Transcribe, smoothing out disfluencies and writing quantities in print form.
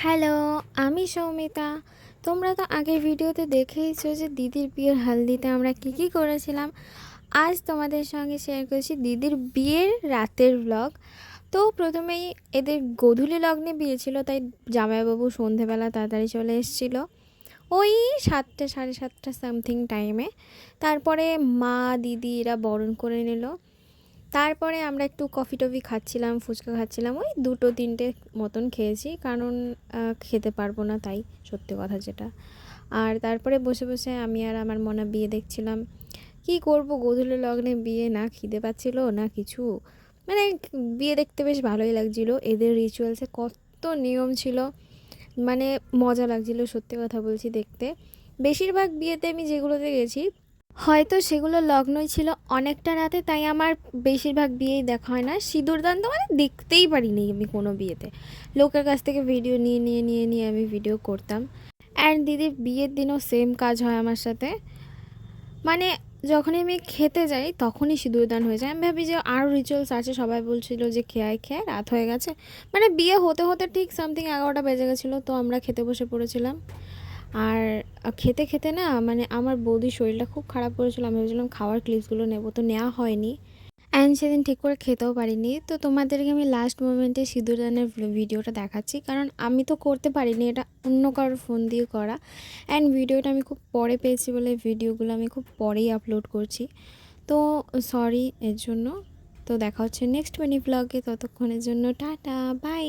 Hello, আমি সৌমিতা। তোমরা তো আগের ভিডিওতে দেখেইছো যে দিদির বিয়ের হালদিতে আমরা কি করেছিলাম। আজ তোমাদের সঙ্গে শেয়ার করছি দিদির বিয়ের রাতের ব্লগ। তো প্রথমেই এদের গোধূলি লগ্নে বিয়ে ছিল, তাই জামাইবাবু সন্ধেবেলা তাড়াতাড়ি চলে এসেছিল, ওই 7টে 7:30 সামথিং টাইমে। তারপরে মা দিদি এরা বরণ করে নিল। তারপরে আমরা একটু কফি টফি খাচ্ছিলাম, ফুচকা খাচ্ছিলাম, ওই 2-3টে মতন খেয়েছি, কারণ খেতে পারবো না তাই, সত্যি কথা যেটা। আর তারপরে বসে বসে আমি আর আমার মনা বিয়ে দেখছিলাম। কি করব, গোধূলি লগ্নে বিয়ে, না খিদে পাচ্ছিল না কিছু। মানে বিয়ে দেখতে বেশ ভালোই লাগছিল, এদের রিচুয়ালসে কত নিয়ম ছিল, মানে মজা লাগছিল, সত্যি কথা বলছি দেখতে। বেশিরভাগ বিয়েতে আমি যেগুলোতে গেছি হয়তো সেগুলো লগ্নই ছিল অনেকটা রাতে, তাই আমার বেশিরভাগ বিয়েই দেখা হয় না। সিঁদুরদান তো মানে দেখতেই পারিনি আমি কোনো বিয়েতে, লোকের কাছ থেকে ভিডিও নিয়ে আমি ভিডিও করতাম। অ্যান্ড দিদির বিয়ের দিনও সেম কাজ হয় আমার সাথে। মানে যখনই আমি খেতে যাই তখনই সিঁদুরদান হয়ে যায়। আমি ভাবি যে আরও রিচুয়ালস আছে, সবাই বলছিল যে খেয়ে রাত হয়ে গেছে, মানে বিয়ে হতে হতে ঠিক সামথিং 11টা বেজে গেছিলো। তো আমরা খেতে বসে পড়েছিলাম। আর খেতে খেতে না, মানে আমার বৌদির শরীরটা খুব খারাপ করেছিল। আমি ভেবেছিলাম খাওয়ার ক্লিপসগুলো নেবো, তো নেওয়া হয়নি। অ্যান্ড সেদিন ঠিক করে খেতেও পারিনি। তো তোমাদেরকে আমি লাস্ট মোমেন্টে সিঁদুরদানের ভিডিওটা দেখাচ্ছি, কারণ আমি তো করতে পারিনি, এটা অন্য কারোর ফোন দিয়ে করা। অ্যান্ড ভিডিওটা আমি খুব পরে পেয়েছি বলে ভিডিওগুলো আমি খুব পরেই আপলোড করছি, তো সরি এর জন্য। তো দেখা হচ্ছে নেক্সট মিনি ব্লগে, ততক্ষণের জন্য টাটা বাই।